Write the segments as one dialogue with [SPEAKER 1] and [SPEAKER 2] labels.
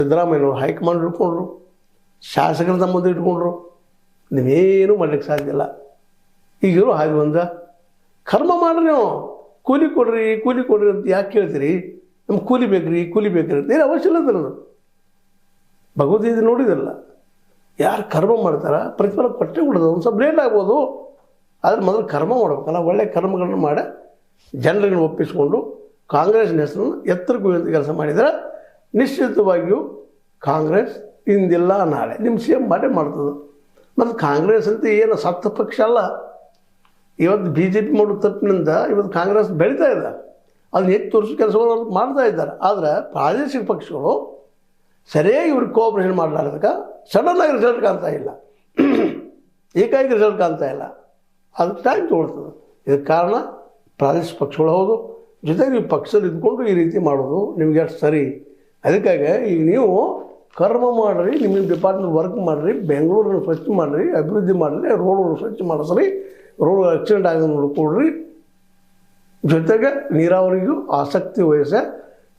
[SPEAKER 1] ಸಿದ್ದರಾಮಯ್ಯನವರು ಹೈಕಮಾಂಡ್ ಇಟ್ಕೊಂಡ್ರು, ಶಾಸಕರ ಸಂಬಂಧ ಇಟ್ಕೊಂಡ್ರು, ನೀವೇನು ಮಾಡ್ಲಿಕ್ಕೆ ಸಾಧ್ಯ ಇಲ್ಲ. ಈಗಿರೋ ಹಾಗೆ ಬಂದ ಕರ್ಮ ಮಾಡ್ರಿ, ನೀವು ಕೂಲಿ ಕೊಡ್ರಿ ಅಂತ ಯಾಕೆ ಕೇಳ್ತೀರಿ? ನಮ್ಗೆ ಕೂಲಿ ಬೇಕ್ರಿ ಅಂತ ಏನು ಅವಶ್ಯ ಇಲ್ಲ ಅದು. ಭಗವದ್ಗೀತೆ ನೋಡಿದಿಲ್ಲ, ಯಾರು ಕರ್ಮ ಮಾಡ್ತಾರ ಪ್ರತಿಫಲ ಕೊಟ್ಟೆ ಕೊಡೋದು. ಒಂದು ಸ್ವಲ್ಪ ಲೇಟ್ ಆಗ್ಬೋದು, ಆದರೆ ಮೊದಲು ಕರ್ಮ ಮಾಡ್ಬೇಕಲ್ಲ. ಒಳ್ಳೆಯ ಕರ್ಮಗಳನ್ನು ಮಾಡಿ ಜನರನ್ನು ಒಪ್ಪಿಸ್ಕೊಂಡು ಕಾಂಗ್ರೆಸ್ನ ಹೆಸರನ್ನು ಎತ್ತರಕ್ಕೆ ಅಂತ ಕೆಲಸ ಮಾಡಿದರೆ ನಿಶ್ಚಿತವಾಗಿಯೂ ಕಾಂಗ್ರೆಸ್ ಇಂದಿಲ್ಲ ನಾಳೆ ನಿಮ್ಮ ಸಿ ಎಂ ಮಾಡೇ ಮಾಡ್ತದೆ. ಮತ್ತು ಕಾಂಗ್ರೆಸ್ ಅಂತ ಏನು ಸತ್ತ ಪಕ್ಷ ಅಲ್ಲ. ಇವತ್ತು BJP ಮಾಡೋ ತಪ್ಪಿನಿಂದ ಇವತ್ತು ಕಾಂಗ್ರೆಸ್ ಬೆಳೀತಾ ಇದೆ. ಅದನ್ನ ಎತ್ತಿ ತೋರಿಸೋ ಕೆಲಸವನ್ನು ಮಾಡ್ತಾ ಇದ್ದಾರೆ. ಆದರೆ ಪ್ರಾದೇಶಿಕ ಪಕ್ಷಗಳು ಸರಿಯಾಗಿ ಇವ್ರಿಗೆ ಕೋಆಪ್ರೇಷನ್ ಮಾಡಲಾರ್ದಕ್ಕೆ ಸಡನ್ನಾಗಿ ರಿಸಲ್ಟ್ ಕಾಣ್ತಾ ಇಲ್ಲ, ಏಕಾಏಕಿ ರಿಸಲ್ಟ್ ಕಾಣ್ತಾ ಇಲ್ಲ. ಅದಕ್ಕೆ ಟೈಮ್ ತೊಗೊಳ್ತದೆ. ಇದಕ್ಕೆ ಕಾರಣ ಪ್ರಾದೇಶಿಕ ಪಕ್ಷಗಳು ಹೌದು. ಜೊತೆಗೆ ನೀವು ಪಕ್ಷದಲ್ಲಿ ಇದ್ಕೊಂಡು ಈ ರೀತಿ ಮಾಡೋದು ನಿಮಗೆ ಅಷ್ಟು ಸರಿ. ಅದಕ್ಕಾಗಿ ಈಗ ನೀವು ಕರ್ಮ ಮಾಡಿರಿ, ನಿಮ್ಮ ಡಿಪಾರ್ಟ್ಮೆಂಟ್ ವರ್ಕ್ ಮಾಡಿರಿ, ಬೆಂಗಳೂರನ್ನು ಸ್ವಚ್ಛ ಮಾಡಿರಿ, ಅಭಿವೃದ್ಧಿ ಮಾಡಿರಿ, ರೋಡ್ಗಳು ಸ್ವಚ್ಛ ಮಾಡಿಸ್ರಿ, ರೋಡ್ ಆಕ್ಸಿಡೆಂಟ್ ಆಗೋದು ನೋಡ್ಕೊಡ್ರಿ. ಜೊತೆಗೆ ನೀರಾವರಿಗೂ ಆಸಕ್ತಿ ವಹಿಸಿ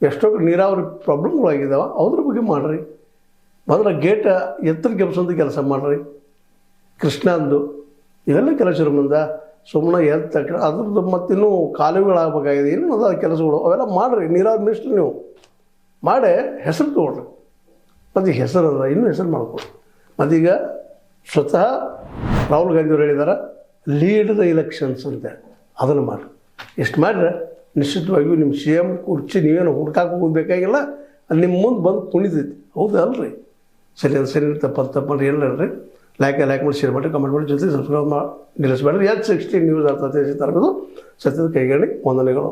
[SPEAKER 1] ಎಷ್ಟೋ ನೀರಾವರಿ ಪ್ರಾಬ್ಲಮ್ಗಳಾಗಿದ್ದಾವೆ, ಅದ್ರ ಬಗ್ಗೆ ಮಾಡಿರಿ. ಮೊದಲ ಗೇಟ್ ಎತ್ತರ ಕೆಲ್ಸಂದು ಕೆಲಸ ಮಾಡಿರಿ. ಕೃಷ್ಣಂದು ಇವೆಲ್ಲ ಕೆಲಸ ಮುಂದೆ ಸುಮ್ಮನೆ ಎತ್ತ ಅದ್ರದ್ದು ಮತ್ತಿನ್ನೂ ಕಾಲುವೆಗಳಾಗಬೇಕಾಗಿದೆ, ಏನು ಅದ ಕೆಲಸಗಳು ಅವೆಲ್ಲ ಮಾಡಿರಿ. ನೀರಾವರಿ ಮಿನಿಸ್ಟ್ರಿ ನೀವು ಮಾಡಿ ಹೆಸರು ತೊಗೊಳ್ರಿ. ಮತ್ತು ಹೆಸರು ಅದ ಇನ್ನೂ ಹೆಸರು ಮಾಡ್ಕೊಡಿ. ಮತ್ತೀಗ ಸ್ವತಃ ರಾಹುಲ್ ಗಾಂಧಿಯವರು ಹೇಳಿದ್ದಾರೆ ಲೀಡ್ ದ ಎಲೆಕ್ಷನ್ಸ್ ಅಂತೇಳಿ, ಅದನ್ನು ಮಾಡಿರಿ. ಇಷ್ಟು ಮಾಡಿದ್ರೆ ನಿಶ್ಚಿತವಾಗಿಯೂ ನಿಮ್ಮ CM ಕುರ್ಚಿ ನೀವೇನು ಹುಡ್ಕಾಕೆ ಹೋಗಬೇಕಾಗಿಲ್ಲ, ಅಲ್ಲಿ ನಿಮ್ಮ ಮುಂದೆ ಬಂದು ಕುಣಿತೈತಿ. ಹೌದು ಅಲ್ರಿ? ಸರಿ ತಪ್ಪು ಏನಿಲ್ಲ ರೀ. ಲೈಕ್ ಮಾಡಿ, ಶೇರ್ ಮಾಡಿ, ಕಮೆಂಟ್ ಮಾಡಿ, ಜೊತೆ ಸಬ್ಸ್ಕ್ರೈಬ್ ಮಾಡಿ ನಿಲ್ಲಿಸಬೇಡ್ರಿ. H16 ನ್ಯೂಸ್ ಅರ್ಥ ತರಬೇಕು. ಸತ್ಯದ ಕೈಗಣಿ ವಂದನೆಗಳು.